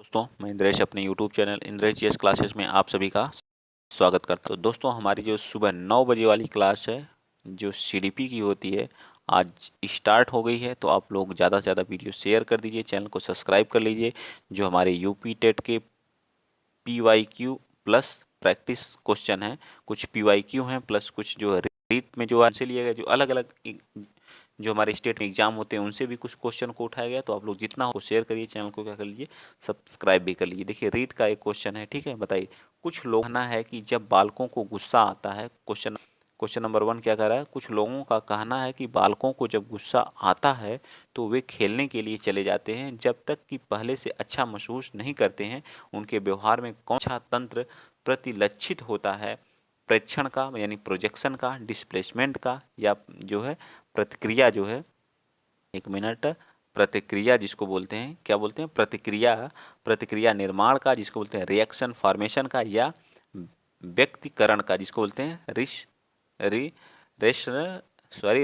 दोस्तों, मैं इंद्रेश अपने YouTube channel Indresh GS classes में आप सभी का स्वागत करता हूँ। तो दोस्तों, हमारी जो सुबह 9 बजे वाली क्लास है, जो सीडीपी की होती है, आज स्टार्ट हो गई है। तो आप लोग ज़्यादा से ज़्यादा वीडियो शेयर कर दीजिए, चैनल को सब्सक्राइब कर लीजिए। जो हमारे यूपी टेट के PYQ प्लस प्रैक्टिस क्वेश्चन हैं, कुछ PYQ हैं प्लस कुछ जो रीट में जो आंसर लिए गए, जो अलग अलग जो हमारे स्टेट में एग्जाम होते हैं उनसे भी कुछ क्वेश्चन को उठाया गया। तो आप लोग जितना हो शेयर करिए, चैनल को क्या कर लीजिए, सब्सक्राइब भी कर लीजिए। देखिए, रीट का एक क्वेश्चन है, ठीक है। बताइए, कुछ लोग कहना है कि जब बालकों को गुस्सा आता है, क्वेश्चन नंबर 1 क्या कह रहा है, कुछ लोगों का कहना है कि बालकों को जब गुस्सा आता है तो वे खेलने के लिए चले जाते हैं, जब तक कि पहले से अच्छा महसूस नहीं करते हैं। उनके व्यवहार में कौन सा तंत्र प्रतिलक्षित होता है, प्रेक्षण का यानी प्रोजेक्शन का, डिस्प्लेसमेंट का, या जो है प्रतिक्रिया जो है, एक मिनट, प्रतिक्रिया जिसको बोलते हैं, क्या बोलते हैं, प्रतिक्रिया निर्माण का जिसको बोलते हैं रिएक्शन फॉर्मेशन का, या व्यक्तिकरण का जिसको बोलते हैं री रेशन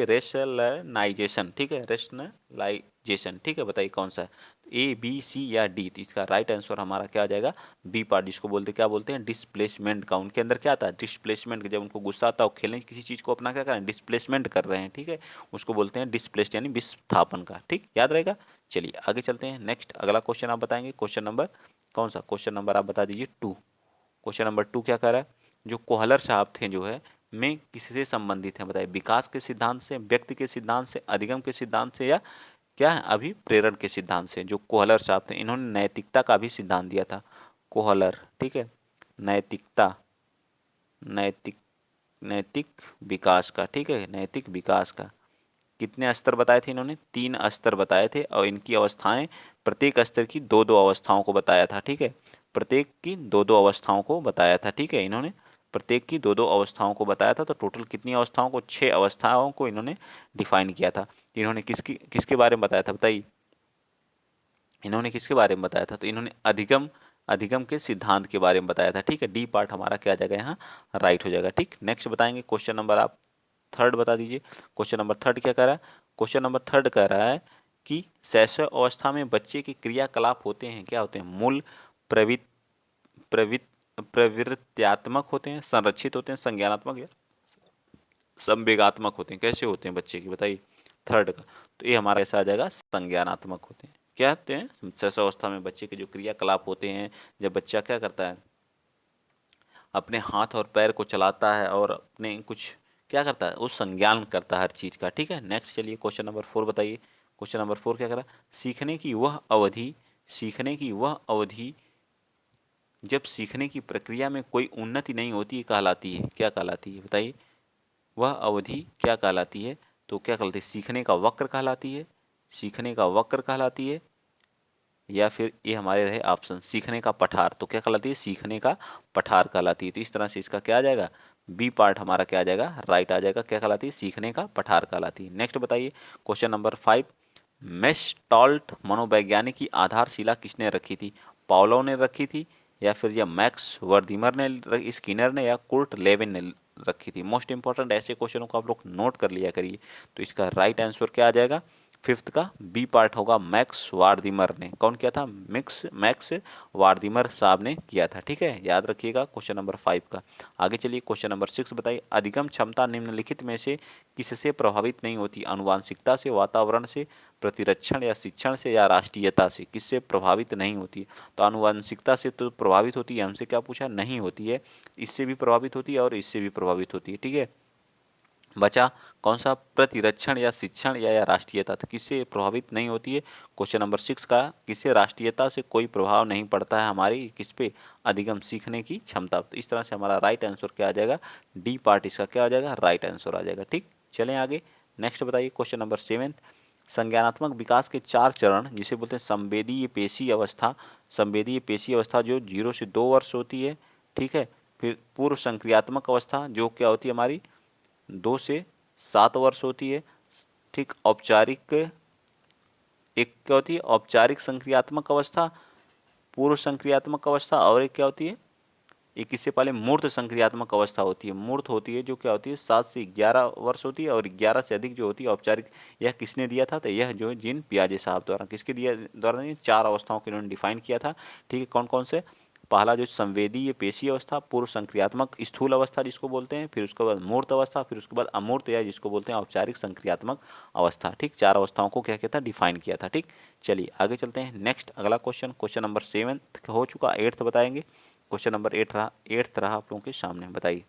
रेशनलाइजेशन, ठीक है, रेशनलाइजेशन, ठीक है। बताइए कौन सा है, A, B, C या D। तो इसका राइट आंसर हमारा क्या आ जाएगा, बी पार्ट, जिसको बोलते क्या बोलते हैं, डिस्प्लेसमेंट का। उनके अंदर क्या आता है, डिस्प्लेसमेंट। जब उनको गुस्सा आता है, वो खेलने किसी चीज़ को अपना क्या कर रहे हैं, डिस्प्लेसमेंट कर रहे हैं, ठीक है। उसको बोलते हैं डिस्प्लेस्ड यानी विस्थापन का, ठीक, याद रहेगा। चलिए आगे चलते हैं। नेक्स्ट अगला क्वेश्चन आप बताएंगे, क्वेश्चन नंबर कौन सा, क्वेश्चन नंबर आप बता दीजिए 2। क्वेश्चन नंबर 2 क्या कह रहा है, जो कोहलर साहब थे जो है, में किससे संबंधित हैं, बताइए। विकास के सिद्धांत से, व्यक्ति के सिद्धांत से, अधिगम के सिद्धांत से, या क्या है, अभिप्रेरण के सिद्धांत से। जो कोहलर साहब थे, इन्होंने नैतिकता का भी सिद्धांत दिया था, कोहलर, ठीक है। नैतिकता, नैतिक नैतिक विकास का, ठीक है, नैतिक विकास का। कितने स्तर बताए थे इन्होंने, 3 स्तर बताए थे, और इनकी अवस्थाएं, प्रत्येक स्तर की 2-2 अवस्थाओं को बताया था, ठीक है। प्रत्येक की 2-2 अवस्थाओं को बताया था, ठीक है। इन्होंने प्रत्येक की 2-2 अवस्थाओं को बताया था। तो टोटल कितनी अवस्थाओं को, 6 अवस्थाओं को इन्होंने डिफाइन किया था। इन्होंने किसकी किसके बारे में बताया था, बताइए। इन्होंने किसके बारे में बताया था, तो इन्होंने अधिगम अधिगम के सिद्धांत के बारे में बताया था, ठीक है। डी पार्ट हमारा क्या आ जाएगा, यहाँ राइट हो जाएगा, ठीक। नेक्स्ट बताएंगे, क्वेश्चन नंबर आप 3 बता दीजिए। क्वेश्चन नंबर 3 क्या कह रहा है, क्वेश्चन नंबर 3 कह रहा है कि शैशव अवस्था में बच्चे के क्रियाकलाप होते हैं, क्या होते हैं, मूल, प्रवृत्त प्रवृत्त प्रवृत्त्यात्मक होते हैं, संरक्षित होते हैं, संज्ञानात्मक या संवेगात्मक होते हैं। कैसे होते हैं बच्चे की, बताइए, 3 का। तो ये हमारा ऐसा आ जाएगा, संज्ञानात्मक होते हैं। क्या होते हैं, शैशव अवस्था में बच्चे के जो क्रियाकलाप होते हैं, जब बच्चा क्या करता है, अपने हाथ और पैर को चलाता है और अपने कुछ क्या करता है, वो संज्ञान करता है हर चीज़ का, ठीक है। नेक्स्ट चलिए, क्वेश्चन नंबर 4 बताइए। क्वेश्चन नंबर 4 क्या करा, सीखने की वह अवधि जब सीखने की प्रक्रिया में कोई उन्नति नहीं होती कहलाती है, क्या कहलाती है, बताइए। वह अवधि क्या कहलाती है, तो क्या कहलाती है, सीखने का वक्र कहलाती है, सीखने का वक्र कहलाती है, या फिर ये हमारे रहे ऑप्शन, सीखने का पठार। तो क्या कहलाती है, सीखने का पठार कहलाती है। तो इस तरह से इसका क्या आ जाएगा, बी पार्ट हमारा क्या आ जाएगा, राइट आ जाएगा। क्या कहलाती है, सीखने का पठार कहलाती है। नेक्स्ट बताइए, क्वेश्चन नंबर 5, मेस्टाल्ट मनोवैज्ञानिक की आधारशिला किसने रखी थी, पावलोव ने रखी थी, या फिर या मैक्स वर्दीमर ने, स्किनर ने, या कुर्ट लेविन ने रखी थी। मोस्ट इंपॉर्टेंट ऐसे क्वेश्चनों को आप लोग नोट कर लिया करिए। तो इसका राइट आंसर क्या आ जाएगा, 5th का बी पार्ट होगा, मैक्स वार्दिमर ने। कौन किया था, मैक्स वार्दिमर साहब ने किया था, ठीक है, याद रखिएगा क्वेश्चन नंबर 5 का। आगे चलिए, क्वेश्चन नंबर 6 बताइए। अधिगम क्षमता निम्नलिखित में से किससे प्रभावित नहीं होती, आनुवांशिकता से, वातावरण से, प्रतिरक्षण या शिक्षण से, या राष्ट्रीयता से, किससे प्रभावित नहीं होती। तो आनुवांशिकता से तो प्रभावित होती है, हमसे क्या पूछा, नहीं होती है। इससे भी प्रभावित होती है और इससे भी प्रभावित होती है, ठीक है। बचा कौन सा, प्रतिरक्षण या शिक्षण, या राष्ट्रीयता। तो किससे प्रभावित नहीं होती है, क्वेश्चन नंबर 6 का, किससे, राष्ट्रीयता से कोई प्रभाव नहीं पड़ता है हमारी किस पे, अधिगम सीखने की क्षमता। तो इस तरह से हमारा राइट आंसर क्या आ जाएगा, डी पार्ट इसका क्या आ जाएगा, राइट आंसर आ जाएगा, ठीक। चलें आगे, नेक्स्ट बताइए, क्वेश्चन नंबर 7, संज्ञानात्मक विकास के 4 चरण जिसे बोलते हैं संवेदीय पेशी अवस्था। संवेदीय पेशी अवस्था जो 0 से 2 वर्ष होती है, ठीक है। फिर पूर्व संक्रियात्मक अवस्था जो क्या होती है हमारी, 2 से 7 वर्ष होती है, ठीक। औपचारिक, एक क्या होती है, औपचारिक संक्रियात्मक अवस्था, पूर्व संक्रियात्मक अवस्था, और एक क्या होती है, एक इससे पहले मूर्त संक्रियात्मक अवस्था होती है। मूर्त होती है जो क्या होती है 7 से 11 वर्ष होती है, और 11 से अधिक जो होती है औपचारिक। यह किसने दिया था? तो यह जो जीन पियाजे साहब द्वारा, किसके दिया द्वारा नहीं, 4 अवस्थाओं को इन्होंने डिफाइन किया था। ठीक है, कौन कौन से? पहला जो संवेदीय पेशी अवस्था, पूर्व संक्रियात्मक स्थूल अवस्था जिसको बोलते हैं, फिर उसके बाद मूर्त अवस्था, फिर उसके बाद अमूर्त या जिसको बोलते हैं औपचारिक संक्रियात्मक अवस्था। ठीक, 4 अवस्थाओं को क्या कहता है? डिफाइन किया था। ठीक, चलिए आगे चलते हैं। नेक्स्ट अगला क्वेश्चन, क्वेश्चन नंबर 7 हो चुका, 8th बताएंगे। क्वेश्चन नंबर 8 रहा आप लोगों के सामने, बताइए।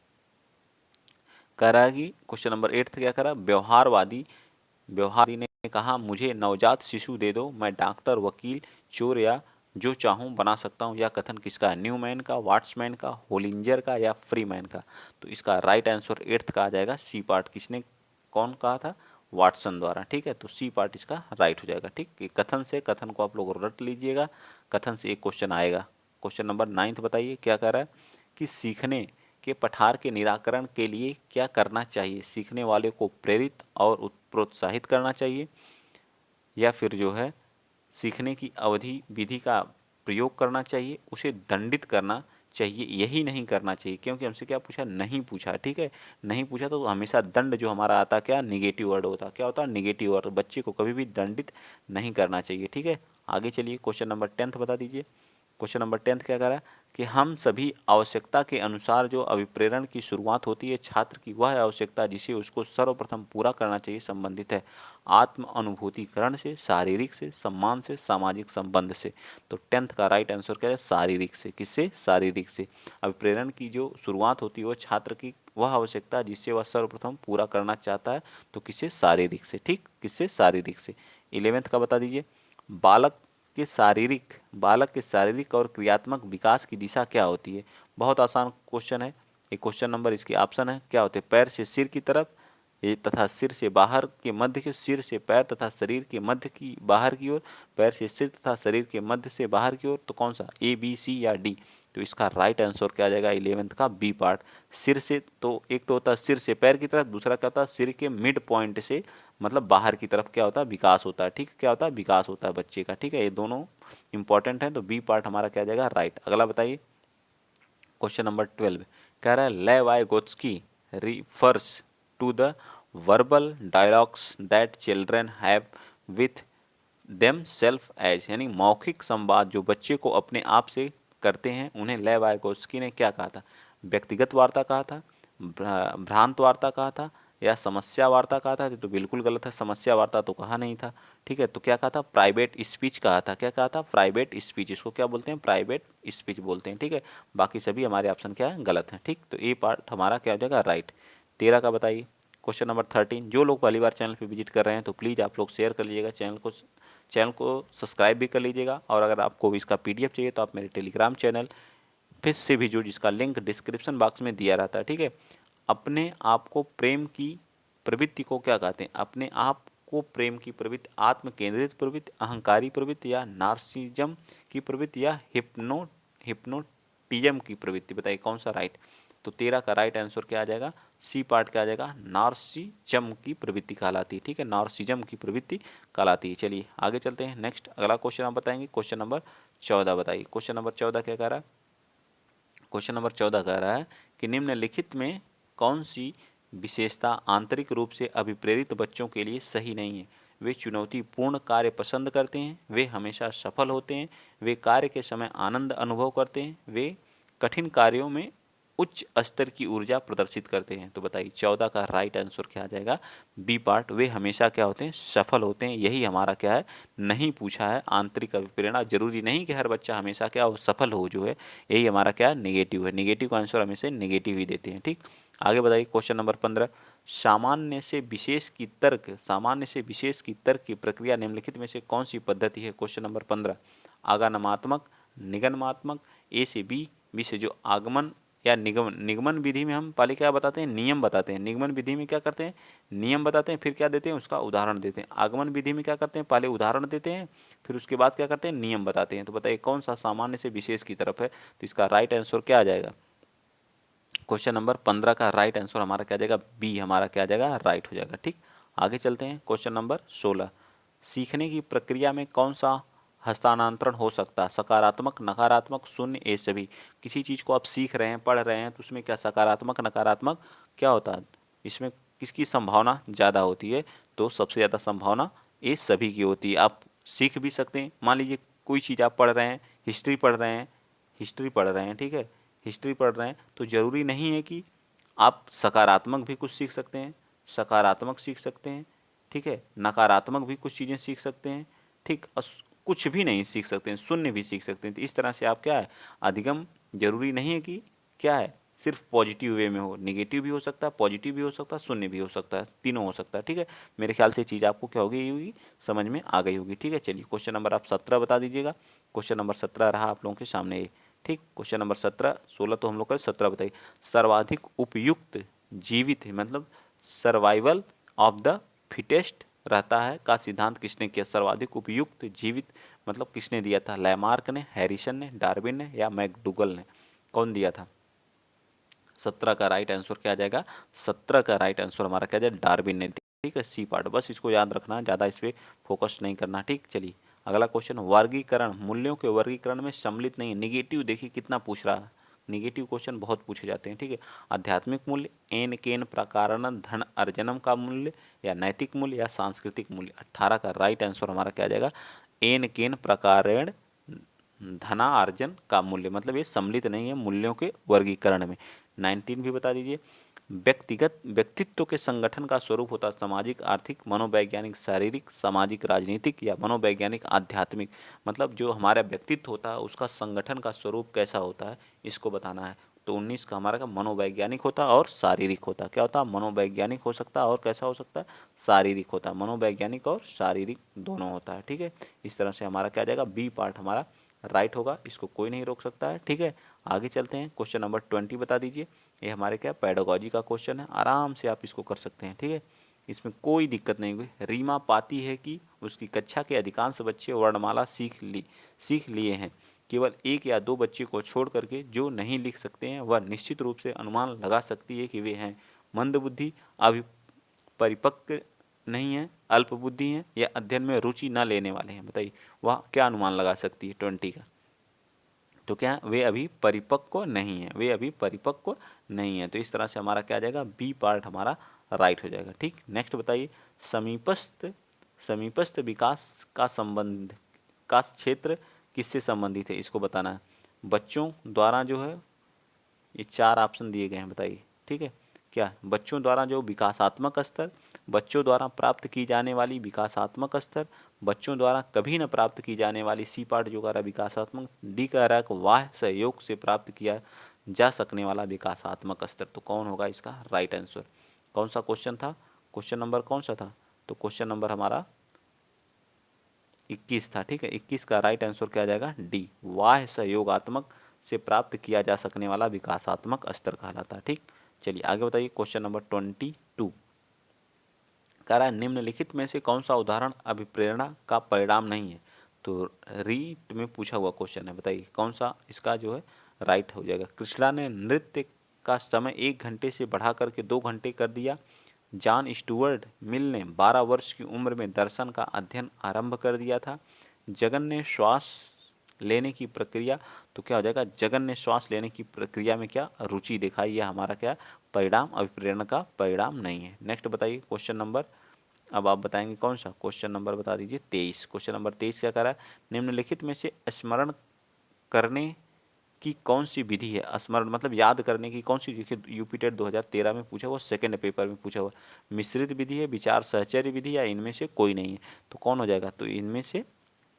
कह रहा है कि क्वेश्चन नंबर 8 क्या कह रहा है? व्यवहारवादी ने कहा, मुझे नवजात शिशु दे दो, मैं डॉक्टर, वकील, चोर या जो चाहूं बना सकता हूं। यह कथन किसका है? न्यूमैन का, वाट्समैन का, होलिंजर का या फ्रीमैन का? तो इसका राइट आंसर 8th का आ जाएगा सी पार्ट। किसने, कौन कहा था? वाटसन द्वारा। ठीक है, तो सी पार्ट इसका राइट हो जाएगा। ठीक, ये कथन से, कथन को आप लोग रट लीजिएगा, कथन से एक क्वेश्चन आएगा। क्वेश्चन नंबर 9 बताइए क्या कह रहा है कि सीखने के पठार के निराकरण के लिए क्या करना चाहिए? सीखने वाले को प्रेरित और प्रोत्साहित करना चाहिए, या फिर जो है सीखने की अवधि विधि का प्रयोग करना चाहिए, उसे दंडित करना चाहिए, यही नहीं करना चाहिए। क्योंकि हमसे क्या पूछा? नहीं पूछा। ठीक है, नहीं पूछा तो हमेशा दंड जो हमारा आता क्या? निगेटिव वर्ड होता। क्या होता? Negative word. बच्चे को कभी भी दंडित नहीं करना चाहिए। ठीक है, आगे चलिए क्वेश्चन नंबर 10 बता दीजिए। क्वेश्चन नंबर 10 क्या कह रहा है कि हम सभी आवश्यकता के अनुसार जो अभिप्रेरण की शुरुआत होती है, छात्र की वह आवश्यकता जिसे उसको सर्वप्रथम पूरा करना चाहिए संबंधित है आत्म अनुभूतिकरण से, शारीरिक से, सम्मान से, सामाजिक संबंध से। तो 10th का राइट आंसर क्या है? शारीरिक से। किससे? शारीरिक से। अभिप्रेरण की जो शुरुआत होती है वो छात्र की वह आवश्यकता जिससे वह सर्वप्रथम पूरा करना चाहता है, तो किससे? शारीरिक से। ठीक, किससे? शारीरिक से। 11th का बता दीजिए। बालक के शारीरिक और क्रियात्मक विकास की दिशा क्या होती है? बहुत आसान क्वेश्चन है। एक क्वेश्चन नंबर इसके ऑप्शन है, क्या होते हैं? पैर से सिर की तरफ, ये तथा सिर से बाहर के मध्य के, सिर से पैर तथा शरीर के मध्य की बाहर की ओर, पैर से सिर तथा शरीर के मध्य से बाहर की ओर। तो कौन सा? ए, बी, सी या डी? तो इसका राइट आंसर क्या आ जाएगा? 11th का बी पार्ट। सिर से, तो एक तो होता है सिर से पैर की तरफ, दूसरा क्या होता है? सिर के मिड पॉइंट से, मतलब बाहर की तरफ क्या होता है? विकास होता है। ठीक, क्या होता है? विकास होता है बच्चे का। ठीक है, ये दोनों इंपॉर्टेंट है, तो बी पार्ट हमारा क्या आ जाएगा? राइट। अगला बताइए क्वेश्चन नंबर 12 कह रहा है Vygotsky refers to the verbal dialogues that children have with them self as, यानी मौखिक संवाद जो बच्चे को अपने आप से करते हैं, उन्हें लेवाइगोत्स्की ने क्या कहा था? व्यक्तिगत वार्ता कहा था, भ्रांत वार्ता कहा था, या समस्या वार्ता कहा था? तो बिल्कुल गलत है, समस्या वार्ता तो कहा नहीं था। ठीक है, तो क्या कहा था? प्राइवेट स्पीच कहा था। क्या कहा था? Private speech. इसको क्या बोलते हैं? प्राइवेट स्पीच बोलते हैं। ठीक है, बाकी सभी हमारे ऑप्शन क्या है? गलत है। ठीक, तो ये पार्ट हमारा क्या हो जाएगा? राइट। 13 का बताइए क्वेश्चन नंबर 13। जो लोग पहली बार चैनल पर विजिट कर रहे हैं तो प्लीज़ आप लोग शेयर कर लीजिएगा, चैनल को सब्सक्राइब भी कर लीजिएगा, और अगर आपको इसका PDF चाहिए तो आप मेरे टेलीग्राम चैनल फिर से भी जुड़, जिसका लिंक डिस्क्रिप्शन बॉक्स में दिया रहता है। ठीक है, अपने आप को प्रेम की प्रवृत्ति को क्या कहते हैं? अपने आप को प्रेम की प्रवृत्ति, आत्म केंद्रित प्रवृत्ति, अहंकारी प्रवृत्ति, या नार्सिज्म की प्रवृत्ति, या हिप्नोटिज्म की प्रवृत्ति? बताइए कौन सा राइट? तो 13 का राइट आंसर क्या आ जाएगा? सी पार्ट क्या आ जाएगा? नार्सिज्म की प्रवृत्ति कहलाती है। ठीक है, नार्सिज्म की प्रवृत्ति कहलाती है। चलिए आगे चलते हैं। नेक्स्ट अगला क्वेश्चन आप बताएंगे, क्वेश्चन नंबर 14 बताइए। क्वेश्चन नंबर 14 क्या कह रहा है? क्वेश्चन नंबर 14 कह रहा है कि निम्नलिखित में कौन सी विशेषता आंतरिक रूप से अभिप्रेरित बच्चों के लिए सही नहीं है? वे चुनौतीपूर्ण कार्य पसंद करते हैं, वे हमेशा सफल होते हैं, वे कार्य के समय आनंद अनुभव करते हैं, वे कठिन कार्यों में उच्च स्तर की ऊर्जा प्रदर्शित करते हैं। तो बताइए 14 का राइट आंसर क्या आ जाएगा? B part. वे हमेशा क्या होते हैं? सफल होते हैं। यही हमारा क्या है? नहीं पूछा है। आंतरिक अभिप्रेरणा जरूरी नहीं कि हर बच्चा हमेशा क्या हो? सफल हो, जो है यही हमारा क्या है? निगेटिव है। निगेटिव का आंसर हमेशा निगेटिव ही देते हैं। ठीक, आगे बताइए क्वेश्चन नंबर 15। सामान्य से विशेष की तर्क की प्रक्रिया निम्नलिखित में से कौन सी पद्धति है? Question number 15। आगमनात्मक, निगमनात्मक, ए से बी से जो आगमन या निगमन विधि में हम पहले क्या बताते हैं? नियम बताते हैं। निगमन विधि में क्या करते हैं? नियम बताते हैं, फिर क्या देते हैं? उसका उदाहरण देते हैं। आगमन विधि में क्या करते हैं? पहले उदाहरण देते हैं, फिर उसके बाद क्या करते हैं? नियम बताते हैं। तो बताइए कौन सा सामान्य से विशेष की तरफ है? तो इसका राइट आंसर क्या आ जाएगा? क्वेश्चन नंबर 15 का राइट आंसर हमारा क्या आ जाएगा? बी हमारा क्या आ जाएगा? राइट हो जाएगा। ठीक, आगे चलते हैं। Question number 16। सीखने की प्रक्रिया में कौन सा हस्तांतरण हो सकता है, सकारात्मक, नकारात्मक, शून्य, ये सभी। किसी चीज़ को आप सीख रहे हैं, पढ़ रहे हैं, तो उसमें क्या सकारात्मक, नकारात्मक क्या होता है, इसमें किसकी संभावना ज़्यादा होती है, तो सबसे ज़्यादा संभावना ये सभी की होती है। आप सीख भी सकते हैं, मान लीजिए कोई चीज़ आप पढ़ रहे हैं, हिस्ट्री पढ़ रहे हैं, हिस्ट्री पढ़ रहे हैं, ठीक है, हिस्ट्री पढ़ रहे हैं, तो ज़रूरी नहीं है कि आप सकारात्मक भी कुछ सीख सकते हैं, सकारात्मक सीख सकते हैं, ठीक है, नकारात्मक भी कुछ चीज़ें सीख सकते हैं, ठीक, और कुछ भी नहीं सीख सकते हैं, शून्य भी सीख सकते हैं। तो इस तरह से आप क्या है, अधिगम जरूरी नहीं है कि क्या है सिर्फ पॉजिटिव वे में हो, निगेटिव भी हो सकता है, पॉजिटिव भी हो सकता है, शून्य भी हो सकता है, तीनों हो सकता है, ठीक है। मेरे ख्याल से चीज़ आपको क्या होगी, ये होगी, समझ में आ गई होगी, ठीक है। चलिए क्वेश्चन नंबर आप 17 बता दीजिएगा। क्वेश्चन नंबर 17 रहा आप लोगों के सामने ये, ठीक। क्वेश्चन नंबर 17, 16 तो हम लोग का, 17 बताइए। सर्वाधिक उपयुक्त जीवित है, मतलब सर्वाइवल ऑफ द फिटेस्ट रहता है का सिद्धांत किसने किया। सर्वाधिक उपयुक्त जीवित मतलब किसने दिया था, लैमार्क ने, हैरिसन ने, डार्विन ने या मैकडूगल ने, कौन दिया था। 17 का राइट आंसर क्या आ जाएगा, 17 का राइट आंसर हमारा क्या जाएगा, डार्विन ने, ठीक है, सी पार्ट। बस इसको याद रखना, ज़्यादा इस पर फोकस नहीं करना, ठीक। चलिए अगला क्वेश्चन, वर्गीकरण, मूल्यों के वर्गीकरण में सम्मिलित नहीं है। निगेटिव देखिए कितना पूछ रहा है, निगेटिव क्वेश्चन बहुत पूछे जाते हैं, ठीक है। आध्यात्मिक मूल्य, एन केन प्रकारण धन अर्जनम का मूल्य, या नैतिक मूल्य, या सांस्कृतिक मूल्य। 18 का राइट आंसर हमारा क्या आ जाएगा, एन केन प्रकारेण धनार्जन का मूल्य, मतलब ये सम्मिलित नहीं है मूल्यों के वर्गीकरण में। 19 भी बता दीजिए। व्यक्तिगत व्यक्तित्व के संगठन का स्वरूप होता है सामाजिक, आर्थिक, मनोवैज्ञानिक, शारीरिक, सामाजिक, राजनीतिक या मनोवैज्ञानिक, आध्यात्मिक। मतलब जो हमारा व्यक्तित्व होता है उसका संगठन का स्वरूप कैसा होता है, इसको बताना है। तो 19 का हमारा का मनोवैज्ञानिक होता है और शारीरिक होता है। क्या होता है, मनोवैज्ञानिक हो सकता है और कैसा हो सकता है, शारीरिक होता है। मनोवैज्ञानिक और शारीरिक दोनों होता है, ठीक है। इस तरह से हमारा क्या जाएगा, बी पार्ट हमारा राइट होगा, इसको कोई नहीं रोक सकता है, ठीक है। आगे चलते हैं, क्वेश्चन नंबर 20 बता दीजिए। ये हमारे क्या पेडागोजी का क्वेश्चन है, आराम से आप इसको कर सकते हैं, ठीक है, इसमें कोई दिक्कत नहीं हुई। रीमा पाती है कि उसकी कक्षा के अधिकांश बच्चे वर्णमाला सीख लिए हैं। केवल एक या दो बच्चे को छोड़ करके जो नहीं लिख सकते हैं, वह निश्चित रूप से अनुमान लगा सकती है कि वे हैं मंदबुद्धि, परिपक्व नहीं है, अल्प बुद्धि हैं, या अध्ययन में रुचि न लेने वाले हैं। बताइए वह क्या अनुमान लगा सकती है 20 का। तो क्या वे अभी परिपक्व नहीं है, वे अभी परिपक्व नहीं है। तो इस तरह से हमारा क्या आ जाएगा, बी पार्ट हमारा राइट हो जाएगा, ठीक। नेक्स्ट बताइए, समीपस्थ समीपस्थ विकास का संबंध का क्षेत्र किससे संबंधित है, इसको बताना है। बच्चों द्वारा जो है, ये 4 ऑप्शन दिए गए हैं, बताइए, ठीक है। क्या बच्चों द्वारा जो विकासात्मक स्तर, बच्चों द्वारा प्राप्त की जाने वाली विकासात्मक स्तर, बच्चों द्वारा कभी न प्राप्त की जाने वाली, सी पार्ट जो कह रहा है विकासात्मक, डी कह रहा है कि वाह सहयोग से प्राप्त किया जा सकने वाला विकासात्मक स्तर। तो कौन होगा इसका राइट आंसर। कौन सा क्वेश्चन था, क्वेश्चन नंबर कौन सा था, तो क्वेश्चन नंबर हमारा 21 था, ठीक है। 21 का राइट आंसर क्या आ जाएगा, डी, वाह सहयोगात्मक से प्राप्त किया जा सकने वाला विकासात्मक स्तर कहलाता है, ठीक। चलिए आगे बताइए, क्वेश्चन नंबर 22 कह रहा है निम्नलिखित में से कौन सा उदाहरण अभिप्रेरणा का परिणाम नहीं है। तो रीट में पूछा हुआ क्वेश्चन है, बताइए कौन सा इसका जो है राइट हो जाएगा। कृष्णा ने नृत्य का समय 1 घंटे से बढ़ा करके 2 घंटे कर दिया। जॉन स्टुअर्ट मिल ने 12 वर्ष की उम्र में दर्शन का अध्ययन आरंभ कर दिया था। जगन ने श्वास लेने की प्रक्रिया, तो क्या हो जाएगा, जगन ने श्वास लेने की प्रक्रिया में क्या रुचि दिखाई, यह हमारा क्या परिणाम अभिप्रेरणा का परिणाम नहीं है। नेक्स्ट बताइए क्वेश्चन नंबर, अब आप बताएंगे कौन सा, क्वेश्चन नंबर बता दीजिए 23। क्वेश्चन नंबर 23 क्या कह रहा है, निम्नलिखित में से स्मरण करने की कौन सी विधि है, स्मरण मतलब याद करने की कौन सी, देखिए यूपी टेट 2013 में पूछा हुआ, सेकंड पेपर में पूछा हुआ, मिश्रित विधि है, विचार सहचर्य विधि, या इनमें से कोई नहीं है। तो कौन हो जाएगा, तो इनमें से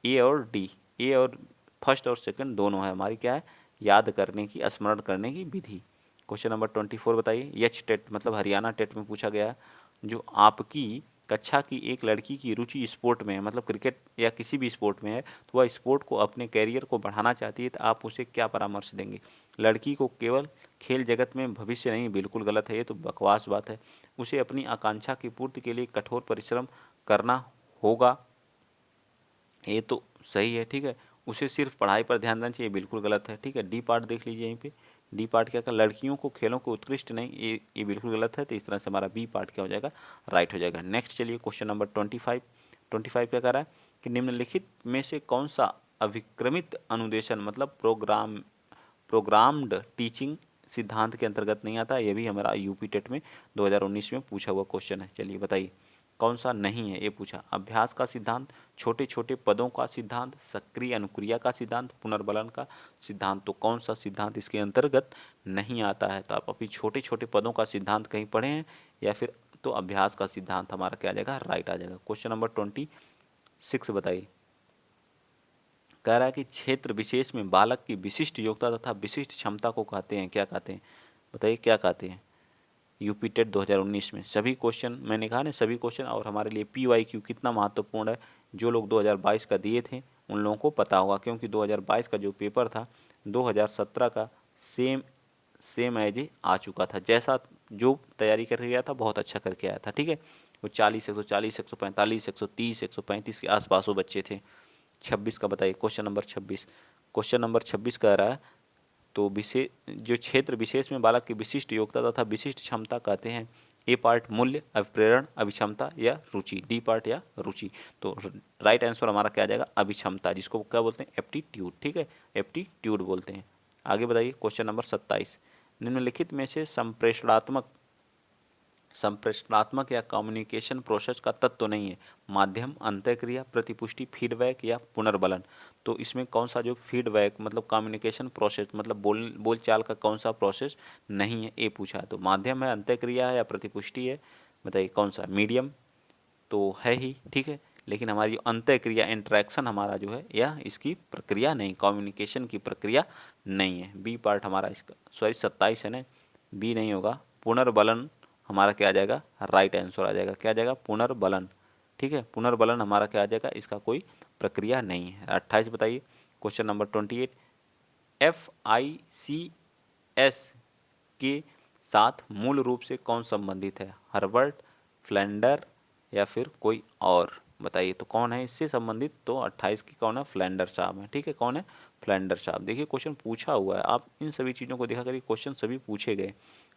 ए और डी, ए और फर्स्ट और सेकंड दोनों है हमारी क्या है, याद करने की, स्मरण करने की विधि। क्वेश्चन नंबर 24 बताइए, एच टेट मतलब हरियाणा टेट में पूछा गया है, जो आपकी कक्षा की एक लड़की की रुचि स्पोर्ट में है, मतलब क्रिकेट या किसी भी स्पोर्ट में है, तो वह स्पोर्ट को अपने कैरियर को बढ़ाना चाहती है, तो आप उसे क्या परामर्श देंगे। लड़की को केवल खेल जगत में भविष्य नहीं, बिल्कुल गलत है, ये तो बकवास बात है। उसे अपनी आकांक्षा की पूर्ति के लिए कठोर परिश्रम करना होगा, ये तो सही है, ठीक है। उसे सिर्फ पढ़ाई पर ध्यान देना चाहिए, बिल्कुल गलत है, ठीक है। डी पार्ट देख लीजिए यहीं पे, डी पार्ट क्या कर, लड़कियों को खेलों को उत्कृष्ट नहीं, ये बिल्कुल गलत है। तो इस तरह से हमारा बी पार्ट क्या हो जाएगा, राइट हो जाएगा। नेक्स्ट चलिए क्वेश्चन नंबर 25 क्या कर रहा है, कि निम्नलिखित में से कौन सा अभिक्रमित अनुदेशन मतलब प्रोग्राम्ड टीचिंग सिद्धांत के अंतर्गत नहीं आता। ये भी हमारा यूपी टेट में 2019 में पूछा हुआ क्वेश्चन है। चलिए बताइए कौन सा नहीं है। ये पूछा अभ्यास का सिद्धांत, छोटे छोटे पदों का सिद्धांत, सक्रिय अनुक्रिया का सिद्धांत, पुनर्बलन का सिद्धांत। तो कौन सा सिद्धांत इसके अंतर्गत नहीं आता है। तो आप अभी छोटे छोटे पदों का सिद्धांत कहीं पढ़े हैं या फिर तो अभ्यास का सिद्धांत हमारा क्या आ जाएगा, राइट आ जाएगा। क्वेश्चन नंबर 26 बताइए। कह रहा है कि क्षेत्र विशेष में बालक की विशिष्ट योग्यता तथा विशिष्ट क्षमता को कहते हैं, क्या कहते हैं बताइए, क्या कहते हैं। यूपी टेट 2019 में सभी क्वेश्चन, मैंने कहा ना सभी क्वेश्चन, और हमारे लिए PYQ कितना महत्वपूर्ण है। जो लोग 2022 का दिए थे उन लोगों को पता होगा, क्योंकि 2022 का जो पेपर था 2017 का सेम एज आ चुका था। जैसा जो तैयारी करके गया था बहुत अच्छा करके आया था, ठीक है। वो 40, 140, 145, 130, 135 के आसपास वो बच्चे थे। 26 का बताइए। क्वेश्चन नंबर 26 कह रहा है तो विशेष जो क्षेत्र विशेष में बालक की विशिष्ट योग्यता तथा विशिष्ट क्षमता कहते हैं। ए पार्ट मूल्य, अभिप्रेरण, अभिक्षमता या रुचि। डी पार्ट या रुचि। तो राइट आंसर हमारा क्या आ जाएगा, अभिक्षमता, जिसको क्या बोलते हैं, एप्टीट्यूड, ठीक है, एप्टीट्यूड बोलते हैं। आगे बताइए क्वेश्चन नंबर 27। निम्नलिखित में से संप्रेषणात्मक या कम्युनिकेशन प्रोसेस का तत्व नहीं है। माध्यम, अंतःक्रिया, प्रतिपुष्टि, फीडबैक या पुनर्बलन। तो इसमें कौन सा जो फीडबैक मतलब कम्युनिकेशन प्रोसेस मतलब बोलचाल का कौन सा प्रोसेस नहीं है, ये पूछा है। तो माध्यम है, अंतःक्रिया है या प्रतिपुष्टि है, बताइए कौन सा। मीडियम तो है ही, ठीक है, लेकिन हमारी अंतःक्रिया इंटरेक्शन हमारा जो है या इसकी प्रक्रिया नहीं, कम्युनिकेशन की प्रक्रिया नहीं है। बी पार्ट हमारा इसका, सॉरी 27 है ना, बी नहीं होगा। पुनर्बलन हमारा क्या आ जाएगा, राइट आंसर आ जाएगा। क्या आ जाएगा, पुनर्बलन, ठीक है। पुनर्बलन हमारा क्या आ जाएगा, इसका कोई प्रक्रिया नहीं है। 28 बताइए। Question number 28। FICS के साथ मूल रूप से कौन संबंधित है। हर्बर्ट, फ्लैंडर या फिर कोई और, बताइए तो कौन है इससे संबंधित। तो 28 की कौन है, फ्लैंडर साहब है, ठीक है। कौन है, फ्लैंडर साहब। देखिए क्वेश्चन पूछा हुआ है, आप इन सभी चीज़ों को देखा करिए, क्वेश्चन सभी पूछे गए।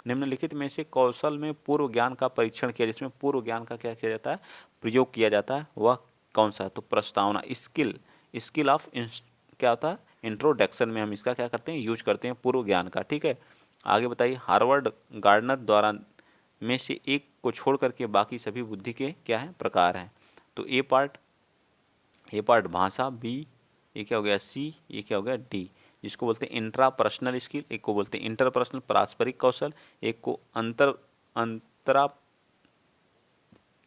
निम्नलिखित में से कौशल में पूर्व ज्ञान का परीक्षण किया, जिसमें पूर्व ज्ञान का क्या किया जाता है, प्रयोग किया जाता है, वह कौन सा। तो प्रस्तावना, स्किल ऑफ क्या होता है, इंट्रोडक्शन में हम इसका क्या करते हैं, यूज करते हैं पूर्व ज्ञान का, ठीक है। आगे बताइए। हार्वर्ड गार्डनर द्वारा में से एक को छोड़ करके बाकी सभी बुद्धि के क्या है, प्रकार हैं। तो ए पार्ट भाषा, बी ये क्या हो गया, सी ये क्या हो गया, डी, जिसको बोलते हैं इंट्रापर्सनल स्किल, एक को बोलते हैं इंटरपर्सनल पारस्परिक कौशल, एक को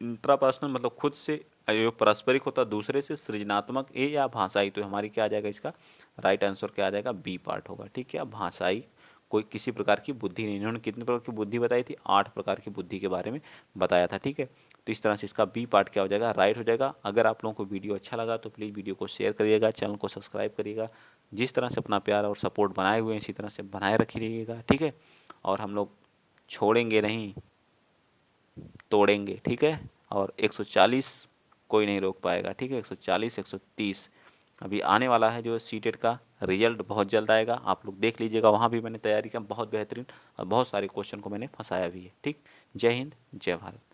इंट्रापर्सनल मतलब खुद से, जो पारस्परिक होता है दूसरे से, सृजनात्मक ए या भाषाई। तो हमारी क्या आ जाएगा, इसका राइट आंसर क्या आ जाएगा, बी पार्ट होगा, ठीक है। भाषाई कोई किसी प्रकार की बुद्धि नहीं, इन्होंने कितने प्रकार की बुद्धि बताई थी, 8 प्रकार की बुद्धि के बारे में बताया था, ठीक है। तो इस तरह से इसका बी पार्ट क्या हो जाएगा, राइट हो जाएगा। अगर आप लोगों को वीडियो अच्छा लगा तो प्लीज़ वीडियो को शेयर करिएगा, चैनल को सब्सक्राइब करिएगा। जिस तरह से अपना प्यार और सपोर्ट बनाए हुए हैं इसी तरह से बनाए रखिएगा, ठीक है। और हम लोग छोड़ेंगे नहीं, तोड़ेंगे, ठीक है। और 140 कोई नहीं रोक पाएगा, ठीक है। 140, 130 अभी आने वाला है, जो सीटेट का रिजल्ट बहुत जल्द आएगा, आप लोग देख लीजिएगा। वहाँ भी मैंने तैयारी किया बहुत बेहतरीन, और बहुत सारे क्वेश्चन को मैंने फंसाया भी है, ठीक। जय हिंद, जय भारत।